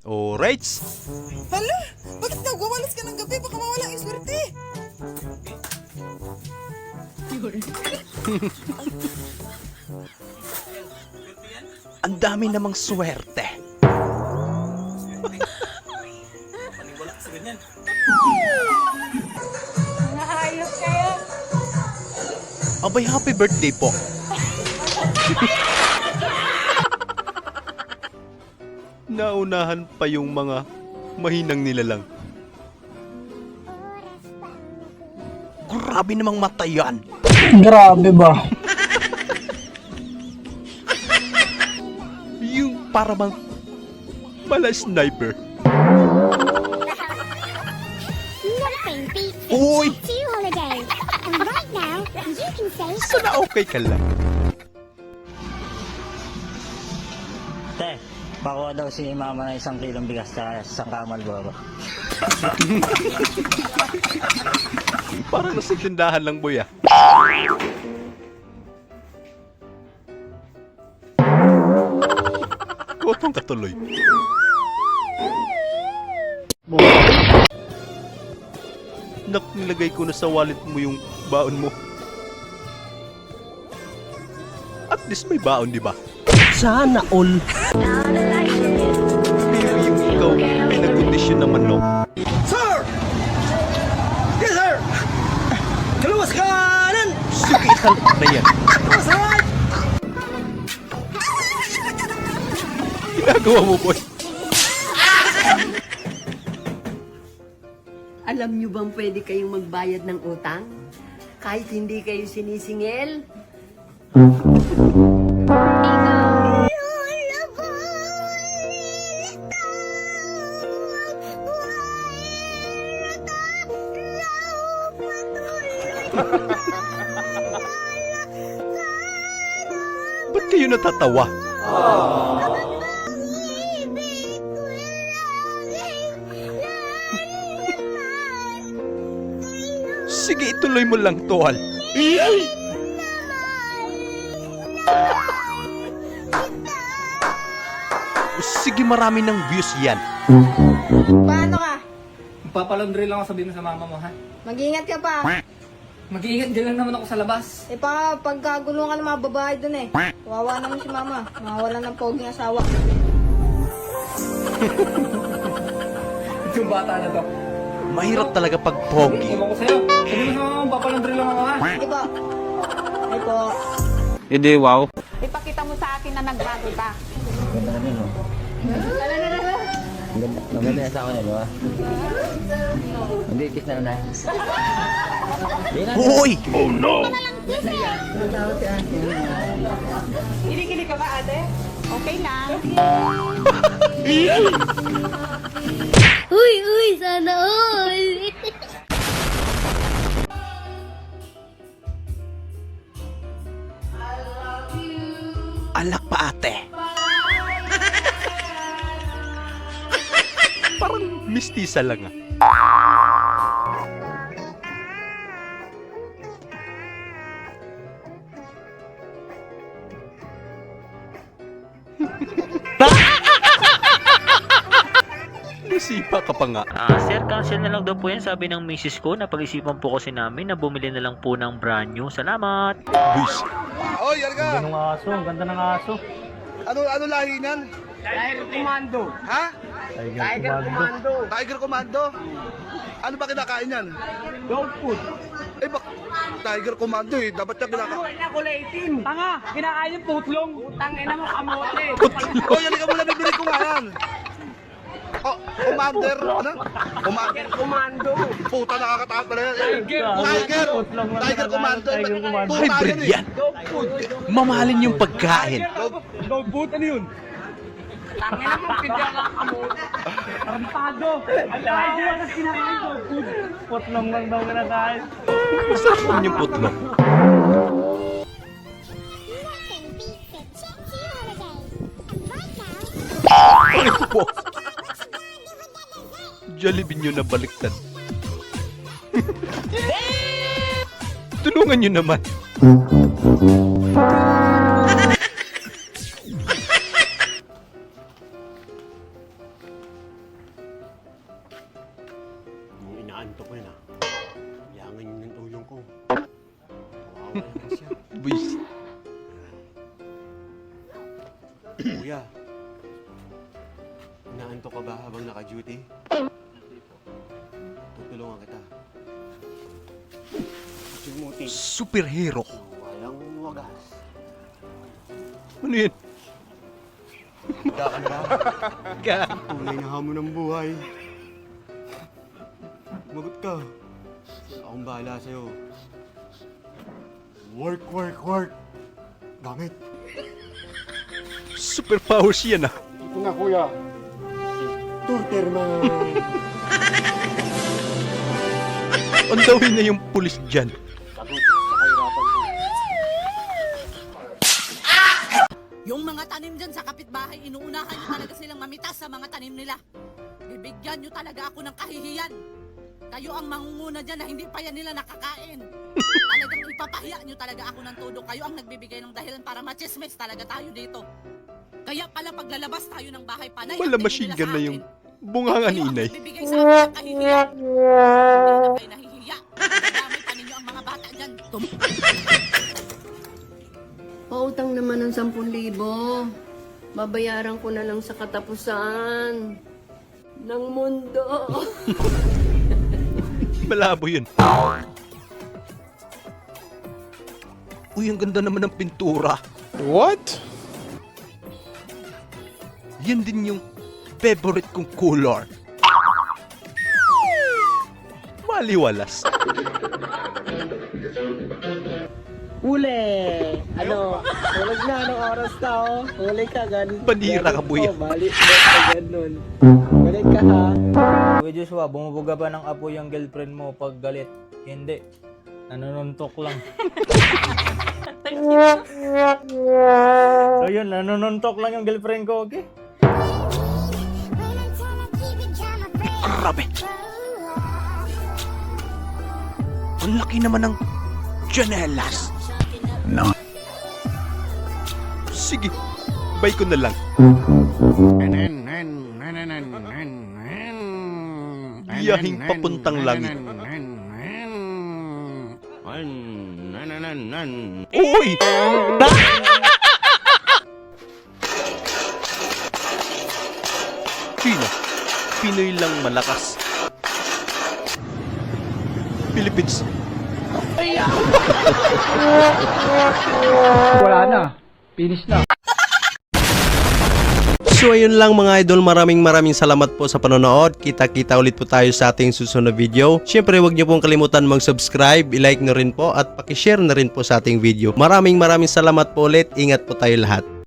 Alright. Hala, bakit nagwawalis ka ng gabi? Baka mawala ang swerte. Ang dami namang swerte. Ayos kayo. Abay, happy birthday po. Naunahan pa yung mga mahinang nilalang. Grabe namang mata yan. Grabe ba? Yung para bang mala sniper. Nothing beats a Uy! tattoo holiday. And right now, you can say Sana okay ka lang. Te, pakuha daw si mama ng 1 kilong bigas sa isang kamal boro. Parang nasa tindahan lang, boy, ah. Kotong katuloy. Nak, nilagay ko na sa wallet mo yung baon mo. At least may baon, di ba? Sana all. Pero yung ikaw, pinag-condition naman, no? Sir! Yes, sir! Kaluwas kanan! Sige, salpak na yan. Kaluwas right! Ginagawa mo, boy. Alam nyo bang pwede kayong magbayad ng utang? Kahit hindi kayo sinisingil? Ba't kayo natatawa? Sige, ituloy mo lang, Toal. Sige, marami ng views yan. Paano ka? Papalondry lang ako, sabihin mo sa mama mo, ha? Mag-ingat ka pa. Mag-iingat din lang naman ako sa labas. Eh pa, pagkagulungan ka ng mga babae dun eh. Wawa naman si mama. Mawala ng poging asawa. Yung bata na to. Mahirap talaga pag pogi. Ewan ko sa'yo. Sabihin mo sa mama mo, papalondry lang ako, ha? Hindi po. Ay po. Hindi, wow. Ipakita mo sa akin na nagbago ka. Ganda ka din, no? Maganda na sa ako niya, di ba? Hindi, kiss na lang. Hoy! Oh no! Kilikili ka ba, ate? Okay lang. Uy, uy, sana all. Alak pa, ate. Parang mistisa lang, ah. Nasipa ka pa nga. Sir, cancel na lang daw po yan. Sabi ng misis ko, napag-isipan po kasi namin na bumili na lang po ng brand new. Salamat! Buis. Oy, yarga. Ang aso, ang ganda ng aso. Ano lahi nan? Tiger Commando. Ha? Tiger Commando. Tiger Commando. Ano ba kinakain yan? Dog food. Eh bak Tiger Commando eh. Dapat niya kinakain. Ina kulay itim. Tanga, kinakain yung putlong. Utang ina mo kamote. Oy, halika muna, bibili ko nga yan. Oh, Commander, ano? Commander. Commando. Puta, nakakatakot pala yan. Tiger. Tiger Commando. Puta Hybrid yan eh. yan. Mamahalin yung pagkain. Dog food, ano yun? Tangina mo, pidya ka kamote. Tarantado. Ang tawa na kinakain dog food. Putlong lang daw kinakain. Masarap naman yung putlong. Nothing beats a tattoo holiday. And right now, Ay po. Jollibee nyo na baliktad. Tulungan nyo naman. Inaanto ko yun ah. Yangan yun ng tulong ko. Kawawa naman siya. Buwis. Kuya, inaanto ka ba habang naka-duty? Tutulungan kita. Sumuti. Superhero. Walang wagas. Ano yan? Handa ka na ba? Tunay na hamon ng buhay. Magot ka. Akong bahala sa'yo. Work, work, work. Gamit. Superpowers yan ah. Ito na kuya. Tuterman. On the way na yung pulis dyan. Sagot sa kahirapan mo. Yung mga tanim dyan sa kapitbahay, inuunahan nyo talaga silang mamitas sa mga tanim nila. Bibigyan nyo talaga ako ng kahihiyan. Kayo ang mangunguna dyan na hindi pa yan nila nakakain. Talagang ipapahiya nyo talaga ako ng todo. Kayo ang nagbibigay ng dahilan para machismis talaga tayo dito. Kaya pala paglalabas tayo ng bahay, panay ang Malamashing tingin nila gan sa na akin. yung bunganga ni Kayo ang inay. nagbibigay sa akin ng kahihiyan. Hindi na kayo nahihiya. Damay pa ninyo ang mga bata dyan. Pautang naman ng 10,000. Babayaran ko na lang sa katapusan ng mundo. Malabo yun. Uy, ang ganda naman ng pintura. What? Yan din yung favorite kong color. Maliwalas. Huli! Ano? Hulag na, anong oras na oh? Huli ka, ganun. Panira ka, buya. Balik ka, ganun. Balik ka ha. Kuya Joshua, bumubuga ba ng apo yung girlfriend mo pag galit? Hindi. Nanununtok lang. So yun, nanununtok lang yung girlfriend ko, okay? Grabe. Ang laki naman ng chanelas. No. Sige, buy ko na lang. Biyahing papuntang langit. Uy! China, Pinoy lang malakas. Philippines. Wala na. Finish na. So ayun lang mga idol, maraming salamat po sa panonood. Kita-kita ulit po tayo sa ating susunod na video. Syempre huwag niyo pong kalimutan mag-subscribe, i-like nyo rin po at paki-share na rin po sa ating video. Maraming salamat po ulit. Ingat po tayo lahat.